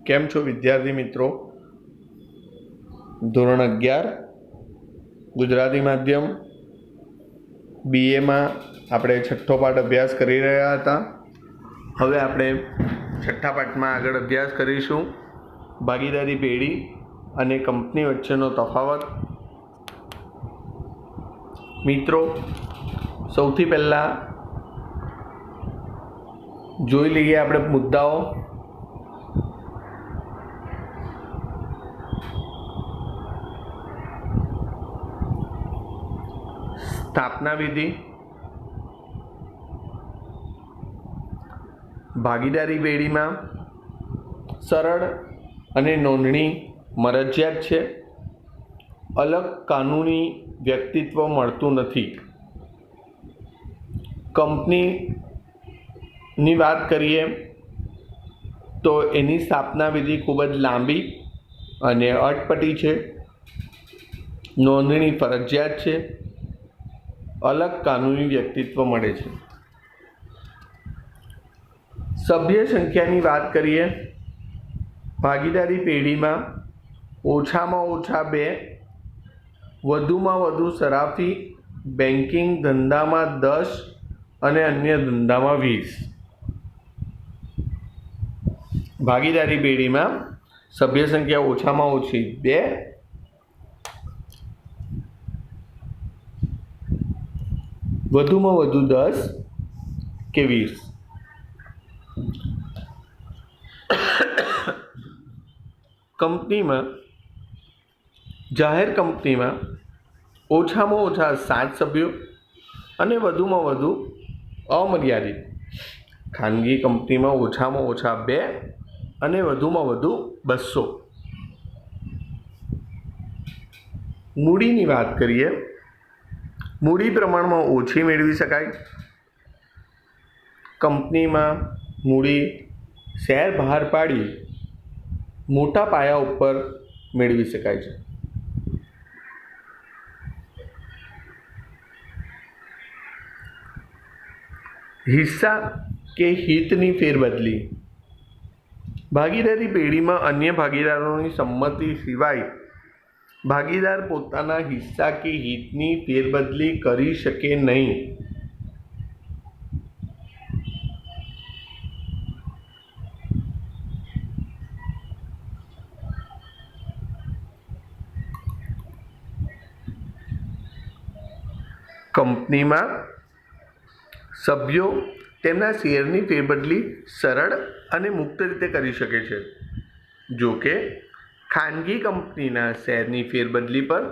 કેમ છો વિદ્યાર્થી મિત્રો? ધોરણ 11 ગુજરાતી માધ્યમ BAમાં આપણે છઠ્ઠો પાઠ અભ્યાસ કરી રહ્યા હતા. હવે આપણે છઠ્ઠા પાઠમાં આગળ અભ્યાસ કરીશું. ભાગીદારી પેઢી અને કંપની વચ્ચેનો તફાવત. મિત્રો, સૌથી પહેલાં જોઈ લઈએ આપણે મુદ્દાઓ. સ્થાપના વિધિ. ભાગીદારી પેઢીમાં સરળ અને નોંધણી મરજિયાત છે. અલગ કાનૂની વ્યક્તિત્વ મળતું નથી. કંપનીની વાત કરીએ તો એની સ્થાપના વિધિ ખૂબ જ લાંબી અને અટપટી છે. નોંધણી ફરજિયાત છે. અલગ કાનૂની વ્યક્તિત્વ મળે છે. સભ્ય સંખ્યાની વાત કરીએ. ભાગીદારી પેઢીમાં ઓછામાં ઓછા 2, વધુમાં વધુ સરાફી બેન્કિંગ ધંધામાં 10 અને અન્ય ધંધામાં 20. ભાગીદારી પેઢીમાં સભ્ય સંખ્યા ઓછામાં ઓછી 2, વધુમાં વધુ 10 કે 20. કંપનીમાં જાહેર કંપનીમાં ઓછામાં ઓછા 7 સભ્યો અને વધુમાં વધુ અમર્યાદિત. ખાનગી કંપનીમાં ઓછામાં ઓછા 2 અને વધુમાં વધુ 200. મૂડીની વાત કરીએ. મૂડી પ્રમાણમાં ઓછી મેળવી શકાય. કંપનીમાં મૂડી શેર બહાર પાડી મોટા પાયા ઉપર મેળવી શકાય છે. હિસ્સા કે હિતની ફેરબદલી. ભાગીદારી પેઢીમાં અન્ય ભાગીદારોની સંમતિ સિવાય ભાગીદાર પોતાના હિસ્સા કે હિતની ફેરબદલી કરી શકે નહીં. કંપનીમાં સભ્યો તેમના શેરની ફેરબદલી સરળ અને મુક્ત રીતે કરી શકે છે. જો કે ખાનગી કંપનીના શેરની ફેરબદલી પર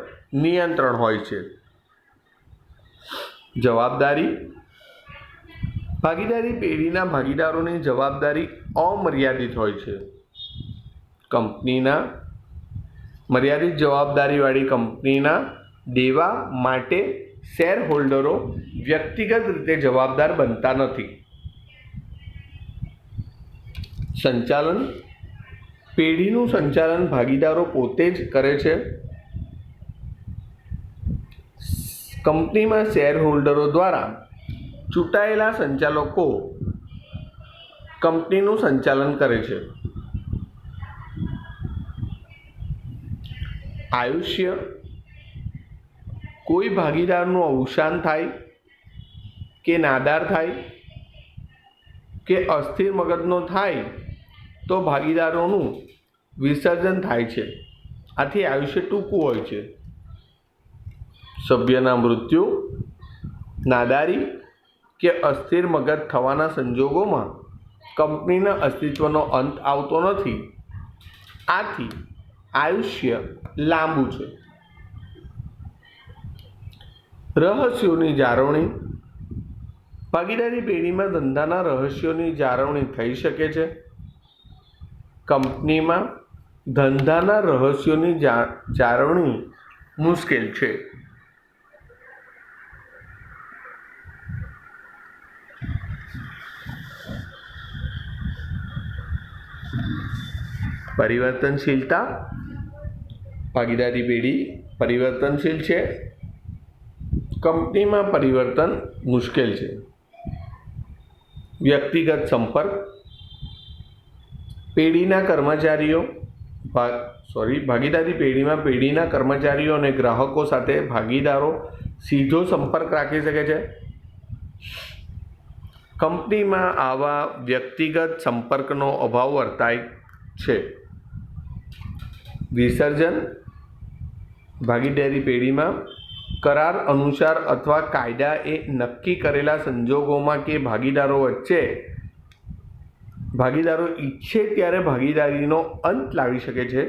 નિયંત્રણ હોય છે. જવાબદારી. ભાગીદારી પેઢીના ભાગીદારોની જવાબદારી અમર્યાદિત હોય છે. કંપનીના મર્યાદિત જવાબદારીવાળી કંપનીના દેવા માટે શેર હોલ્ડરો વ્યક્તિગત રીતે જવાબદાર બનતા નથી. સંચાલન. પેઢીનું સંચાલન ભાગીદારો પોતે જ કરે છે. કંપનીમાં શેર હોલ્ડરો દ્વારા ચૂંટાયેલા સંચાલકો કંપનીનું સંચાલન કરે છે. આયુષ્ય. કોઈ ભાગીદારનું અવસાન થાય કે નાદાર થાય કે અસ્થિર મગજનો થાય તો ભાગીદારોનું વિસર્જન થાય છે. આથી આયુષ્ય ટૂંકું હોય છે. સભ્યના મૃત્યુ, નાદારી કે અસ્થિર મગજ થવાના સંજોગોમાં કંપનીના અસ્તિત્વનો અંત આવતો નથી. આથી આયુષ્ય લાંબુ છે. રહસ્યોની જાળવણી. ભાગીદારી પેઢીમાં ધંધાના રહસ્યોની જાળવણી થઈ શકે છે. કંપનીમાં ધંધાના રહસ્યોની જાળવણી મુશ્કેલ છે. પરિવર્તનશીલતા. ભાગીદારી પેઢી પરિવર્તનશીલ છે. કંપનીમાં પરિવર્તન મુશ્કેલ છે. વ્યક્તિગત સંપર્ક. પેઢીના કર્મચારીઓ ભાગીદારી પેઢીમાં પેઢીના કર્મચારીઓ અને ગ્રાહકો સાથે ભાગીદારો સીધો સંપર્ક રાખી શકે છે. કંપનીમાં આવા વ્યક્તિગત સંપર્કનો અભાવ વર્તાય છે. વિસર્જન ભાગીદારી પેઢીમાં કરાર અનુસાર અથવા કાયદાએ નક્કી કરેલા સંજોગોમાં કે ભાગીદારો ઈચ્છે ત્યારે ભાગીદારીનો અંત લાવી શકે છે.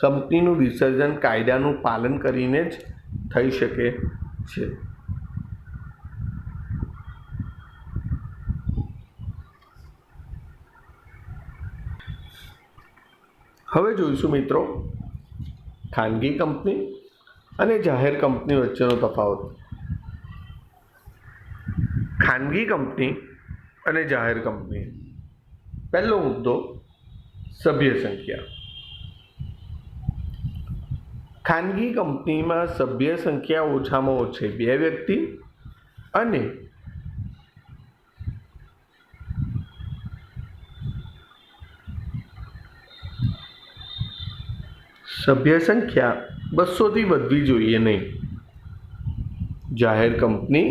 કંપનીનું વિસર્જન કાયદાનું પાલન કરીને જ થઈ શકે છે. હવે જોઈશું મિત્રો ખાનગી કંપની અને જાહેર કંપની વચ્ચેનો તફાવત. ખાનગી કંપની અને જાહેર કંપની. પહેલો મુદ્દો સભ્ય સંખ્યા. ખાનગી કંપનીમાં સભ્ય સંખ્યા ઓછામાં ઓછી 2 વ્યક્તિ અને સભ્ય સંખ્યા 200થી વધવી જોઈએ નહીં. જાહેર કંપની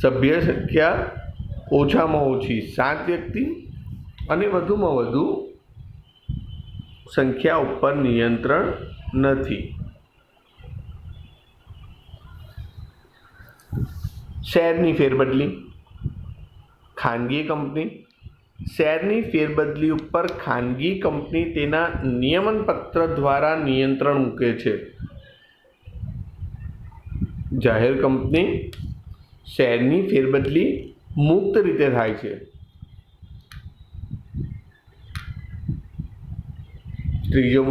સભ્ય સંખ્યા ઓછામાં ઓછી 7 વ્યક્તિ અને વધુમાં વધુ સંખ્યા ઉપર નિયંત્રણ નથી. શેરની ફેરબદલી. ખાનગી કંપની શેરની ફેરબદલી ઉપર ખાનગી કંપની તેના નિયમનપત્ર દ્વારા નિયંત્રણ મૂકે છે. જાહેર કંપની શેરની ફેરબદલી મુક્ત રીતે થાય છે. ત્રીજો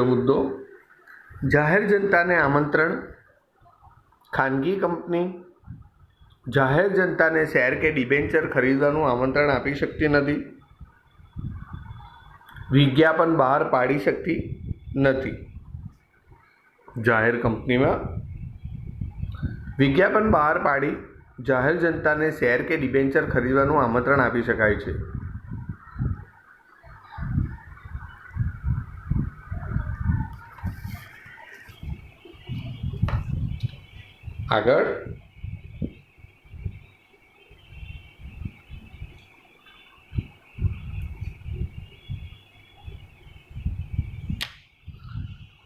મુદ્દો જાહેર જનતાને આમંત્રણ. ખાનગી કંપની જાહેર જનતાને શેર કે ડિબેન્ચર ખરીદવાનું આમંત્રણ આપી શકતી નથી. વિજ્ઞાપન બહાર પાડી શકતી નથી. જાહેર કંપનીમાં વિજ્ઞાપન બહાર પાડી જાહેર જનતાને શેર કે ડિબેન્ચર ખરીદવાનું આમંત્રણ આપી શકાય છે. આગળ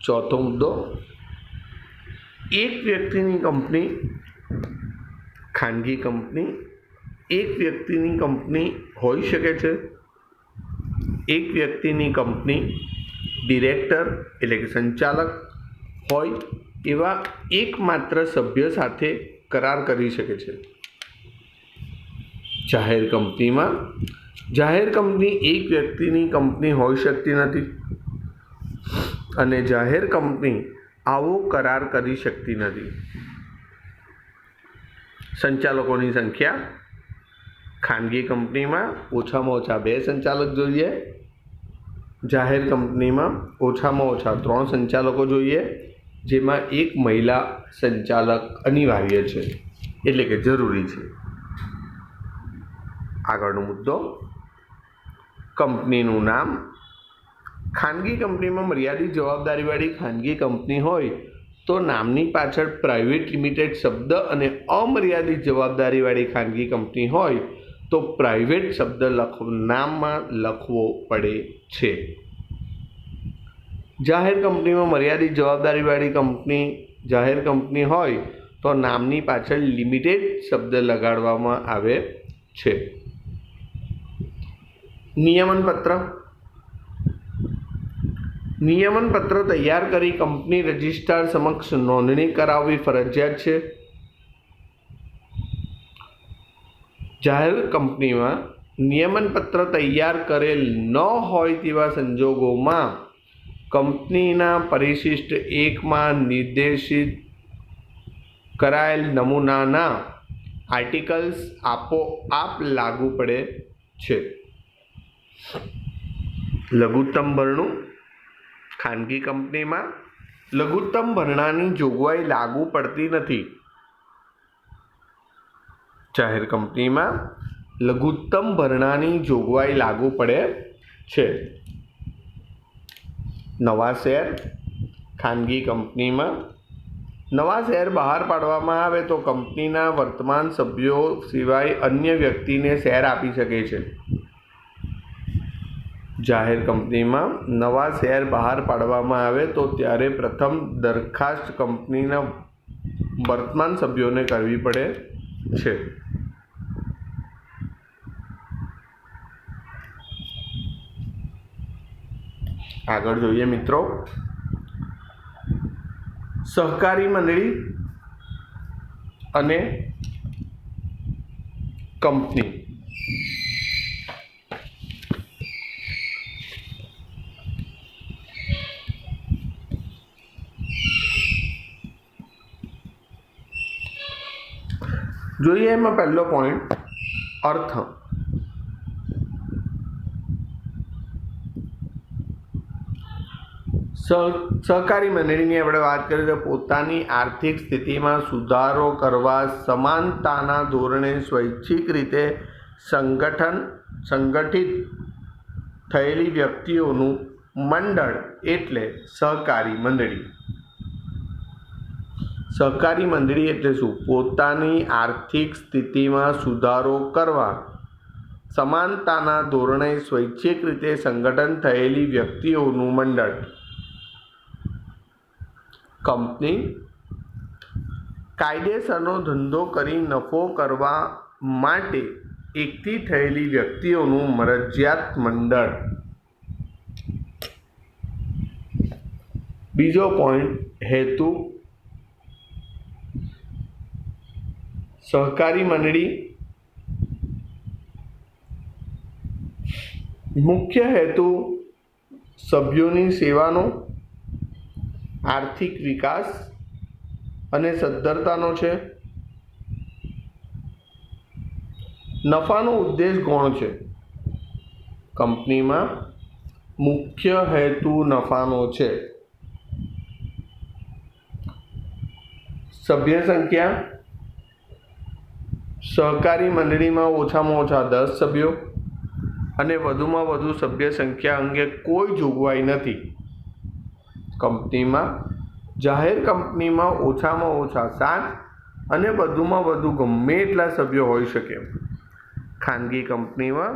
ચોથો મુદ્દો એક વ્યક્તિની કંપની. ખાનગી કંપની એક વ્યક્તિની કંપની હોઈ શકે છે. એક વ્યક્તિની કંપની ડિરેક્ટર એટલે કે સંચાલક હોય એવા એકમાત્ર સભ્ય સાથે કરાર કરી શકે છે. જાહેર કંપનીમાં જાહેર કંપની એક વ્યક્તિની કંપની હોઈ શકતી નથી અને જાહેર કંપની આવો કરાર કરી શકતી નથી. સંચાલકોની સંખ્યા. ખાનગી કંપનીમાં ઓછામાં ઓછા 2 સંચાલક જોઈએ. જાહેર કંપનીમાં ઓછામાં ઓછા 3 સંચાલકો જોઈએ, જેમાં એક મહિલા સંચાલક અનિવાર્ય છે એટલે કે જરૂરી છે. આગળનો મુદ્દો કંપનીનું નામ. ખાનગી કંપનીમાં મર્યાદિત જવાબદારીવાળી ખાનગી કંપની હોય તો નામની પાછળ પ્રાઇવેટ લિમિટેડ શબ્દ અને અમર્યાદિત જવાબદારીવાળી ખાનગી કંપની હોય તો પ્રાઇવેટ શબ્દ નામમાં લખવો પડે છે. જાહેર કંપનીમાં મર્યાદિત જવાબદારીવાળી જાહેર કંપની હોય તો નામની પાછળ લિમિટેડ શબ્દ લગાડવામાં આવે છે. નિયમનપત્ર તૈયાર કરી કંપની રજિસ્ટ્રાર સમક્ષ નોંધણી કરાવવી ફરજિયાત છે. જાહેર કંપનીમાં નિયમનપત્ર તૈયાર કરેલ ન હોય તેવા સંજોગોમાં કંપનીના પરિશિષ્ટ 1માં નિર્દેશિત કરાયેલ નમૂનાના આર્ટિકલ્સ આપોઆપ લાગુ પડે છે. લઘુત્તમ ભરણું. ખાનગી કંપનીમાં લઘુત્તમ ભરણાની જોગવાઈ લાગુ પડતી નથી. જાહેર કંપનીમાં લઘુત્તમ ભરણાની જોગવાઈ લાગુ પડે છે. નવા શેર ખાનગી કંપનીમાં નવા શેર બહાર પાડવામાં આવે તો કંપનીના વર્તમાન સભ્યો સિવાય અન્ય વ્યક્તિને શેર આપી શકે છે. જાહેર કંપનીમાં નવા શેર બહાર પાડવામાં આવે તો ત્યારે પ્રથમ દરખાસ્ત કંપનીના વર્તમાન સભ્યોને કરવી પડે છે. આગળ જોઈએ મિત્રો, સહકારી મંડળી અને કંપની. જોઈએ એમાં પહેલો પોઈન્ટ અર્થ. સહકારી મંડળીની આપણે વાત કરીએ તો પોતાની આર્થિક સ્થિતિમાં સુધારો કરવા સમાનતાના ધોરણે સ્વૈચ્છિક રીતે સંગઠિત થયેલી વ્યક્તિઓનું મંડળ એટલે સહકારી મંડળી. સહકારી મંડળી એટલે શું? પોતાની આર્થિક સ્થિતિમાં સુધારો કરવા સમાનતાના ધોરણે સ્વૈચ્છિક રીતે સંગઠન થયેલી વ્યક્તિઓનું મંડળ. કંપની કાયદેસરનો ધંધો કરી નફો કરવા માટે એકઠી થયેલી વ્યક્તિઓનું મરજિયાત મંડળ. બીજો પોઈન્ટ હેતુ. સહકારી મંડળી મુખ્ય હેતુ સભ્યોની સેવાનો, આર્થિક વિકાસ અને સદ્ધરતાનો છે. નફાનો ઉદ્દેશ ગૌણ છે. કંપનીમાં મુખ્ય હેતુ નફાનો છે. સભ્ય સંખ્યા. સહકારી મંડળીમાં ઓછામાં ઓછા 10 સભ્યો અને વધુમાં વધુ સભ્ય સંખ્યા અંગે કોઈ જોગવાઈ નથી. કંપનીમાં જાહેર કંપનીમાં ઓછામાં ઓછા 7 અને વધુમાં વધુ ગમે એટલા સભ્યો હોઈ શકે. ખાનગી કંપનીમાં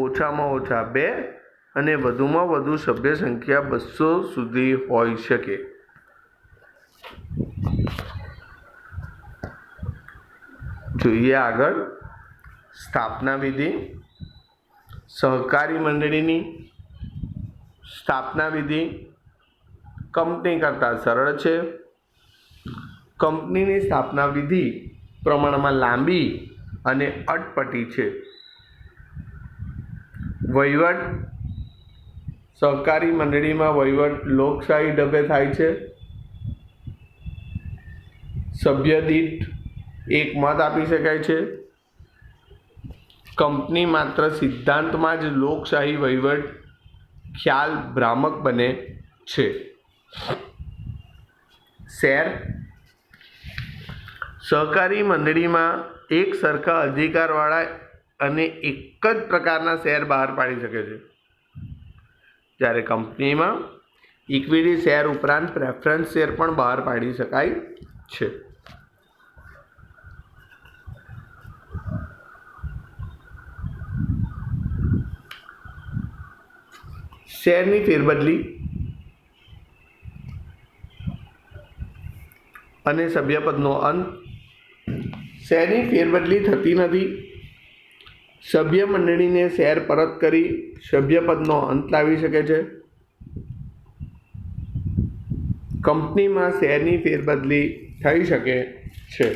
ઓછામાં ઓછા 2 અને વધુમાં વધુ સભ્ય સંખ્યા 200 સુધી હોઈ શકે. જોઈએ આગળ સ્થાપના વિધિ. સહકારી મંડળીની સ્થાપના વિધિ કંપની કરતાં સરળ છે. કંપનીની સ્થાપના વિધિ પ્રમાણમાં લાંબી અને અટપટી છે. વહીવટ. સહકારી મંડળીમાં વહીવટ લોકશાહી ઢબે થાય છે. સભ્ય દીઠ 1 મત આપી શકાય છે. કંપની માત્ર સિદ્ધાંતમાં જ લોકશાહી વહીવટ ખ્યાલ ભ્રામક બને છે. શેર. સહકારી મંડળીમાં એક સરખા અધિકારવાળા અને એક જ પ્રકારના શેર બહાર પાડી શકે છે, જ્યારે કંપનીમાં ઇક્વિટી શેર ઉપરાંત પ્રેફરન્સ શેર પણ બહાર પાડી શકાય છે. શેરની ફેરબદલી અને સભ્યપદનો અંત. શેરની ફેરબદલી થતી નથી. સભ્ય મંડળીને શેર પરત કરી સભ્યપદનો અંત લાવી શકે છે. કંપનીમાં શેરની ફેરબદલી થઈ શકે છે.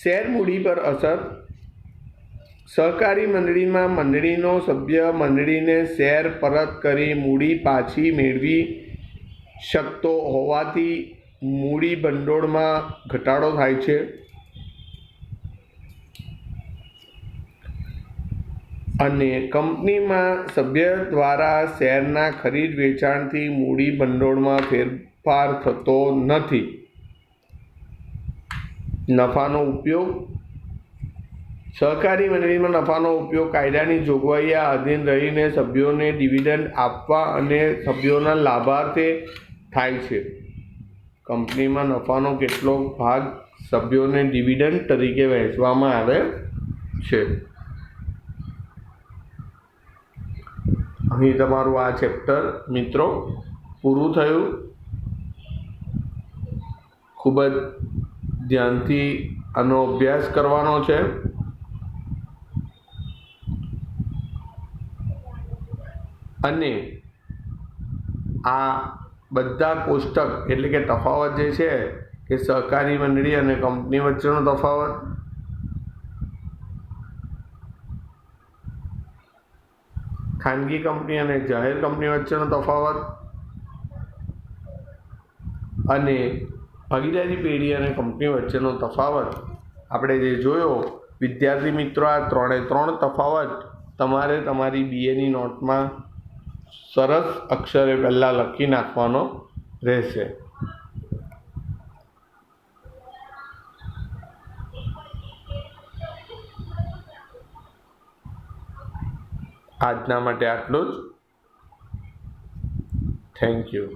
શેર મૂડી પર અસર. સહકારી મંડળીમાં મંડળીનો સભ્ય મંડળીને શેર પરત કરી મૂડી પાછી મેળવી શકતો હોવાથી મૂડી ભંડોળમાં ઘટાડો થાય છે. અને કંપનીમાં સભ્ય દ્વારા શેરના ખરીદ વેચાણથી મૂડી ભંડોળમાં ફેરફાર થતો નથી. નફાનો ઉપયોગ. સહકારી મંડળીમાં નફાનો ઉપયોગ કાયદાની જોગવાઈ આધીન રહીને સભ્યોને ડિવિડન્ડ આપવા અને સભ્યોના લાભાર્થે થાય છે. કંપનીમાં નફાનો કેટલોક ભાગ સભ્યોને ડિવિડન્ડ તરીકે વહેંચવામાં આવે છે. અહીં તમારું આ ચેપ્ટર મિત્રો પૂરું થયું. ખૂબ જ ધ્યાનથી આનો અભ્યાસ કરવાનો છે. અને આ બધા કોષ્ટક એટલે કે તફાવત જે છે કે સહકારી મંડળી અને કંપની વચ્ચેનો તફાવત, ખાનગી કંપની અને જાહેર કંપની વચ્ચેનો તફાવત અને ભાગીદારી પેઢી અને કંપની વચ્ચેનો તફાવત આપણે જે જોયો વિદ્યાર્થી મિત્રો, આ 3 તફાવત તમારે તમારી BAની નોટમાં સરસ અક્ષરે પહેલાં લખી નાખવાનો રહેશે. આજના માટે આટલું જ. Thank you.